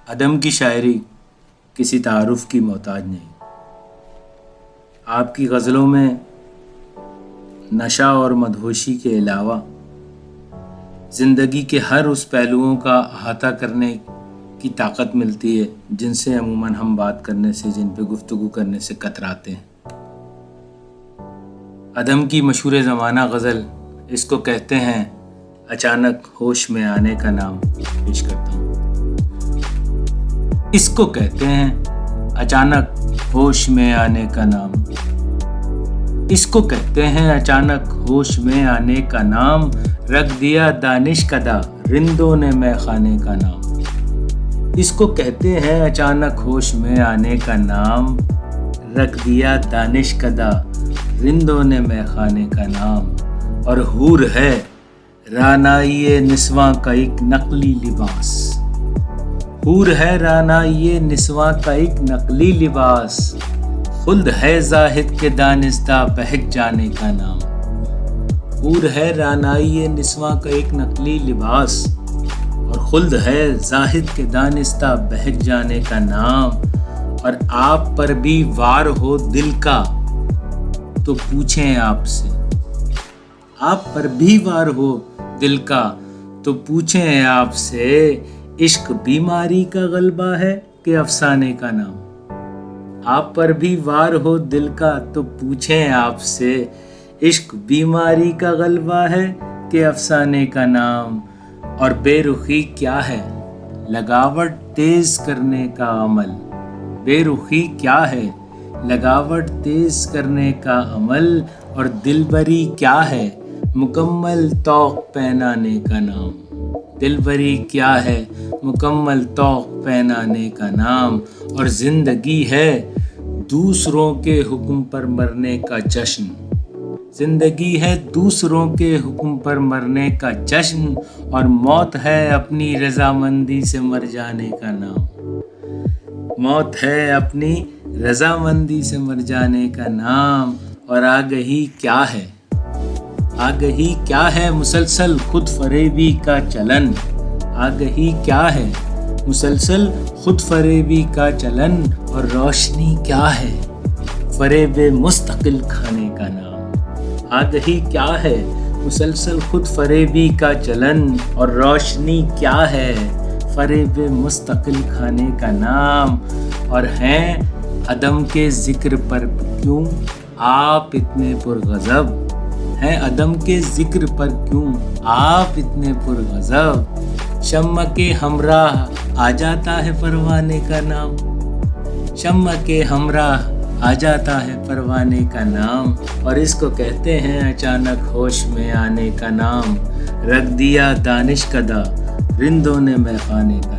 अदम की शायरी किसी तारुफ की मोहताज नहीं। आपकी गज़लों में नशा और मदहोशी के अलावा ज़िंदगी के हर उस पहलुओं का अहाता करने की ताकत मिलती है जिनसे अमूमन हम बात करने से, जिन पे गुफ्तगू करने से कतराते हैं। अदम की मशहूर ज़माना गज़ल इसको कहते हैं अचानक होश में आने का नाम। पेश करता हूँ। इसको कहते हैं अचानक होश में आने का नाम। इसको कहते हैं अचानक होश में आने का नाम। रख दिया दानिश कदा रिंदों ने मैखाने का नाम। इसको कहते हैं अचानक होश में आने का नाम। रख दिया दानिश कदा रिंदों ने मैखाने का नाम। और हूर है रानाइए निस्वां का एक नकली लिबास। हूर है रानाइए निस्वां का एक नकली लिबास। खुल्द है जाहिद के दानिस्ता बहक जाने का नाम। हूर है रानाइए निस्वां का एक नकली लिबास और खुल्द है जाहिद के दानिस्ता बहक जाने का नाम। और आप पर भी वार हो दिल का तो पूछें आपसे। आप पर भी वार हो दिल का तो पूछें आपसे। इश्क बीमारी का गलबा है कि अफसाने का नाम। आप पर भी वार हो दिल का तो पूछें आपसे। इश्क बीमारी का गलबा है कि अफसाने का नाम। और बेरुखी क्या है लगावट तेज करने का अमल। बेरुखी क्या है लगावट तेज करने का अमल। और दिलबरी क्या है मुकम्मल तौक पहनाने का नाम। दिलबरी क्या है मुकम्मल तौक पहनाने का नाम। और ज़िंदगी है दूसरों के हुक्म पर मरने का जश्न। ज़िंदगी है दूसरों के हुक्म पर मरने का जश्न। और मौत है अपनी रज़ामंदी से मर जाने का नाम। मौत है अपनी रज़ामंदी से मर जाने का नाम। और आगही क्या है आगही क्या है मुसलसल खुद फरेबी का चलन। आगही क्या है मुसलसल खुद फरेबी का चलन। और रोशनी क्या है फरेबे मुस्तकिल खाने का नाम। आगही क्या है मुसलसल खुद फरेबी का चलन। और रोशनी क्या है फरेबे मुस्तकिल खाने का नाम। और हैं अदम के जिक्र पर क्यों आप इतने पुरगज़ब। हैं अदम के जिक्र पर क्यों आप इतने पुरगज़ब। शम्मा के हमराह आ जाता है परवाने का नाम। शम्मा के हमराह आ जाता है परवाने का नाम। और इसको कहते हैं अचानक होश में आने का नाम। रख दिया दानिश कदा रिंदों ने मैखाने का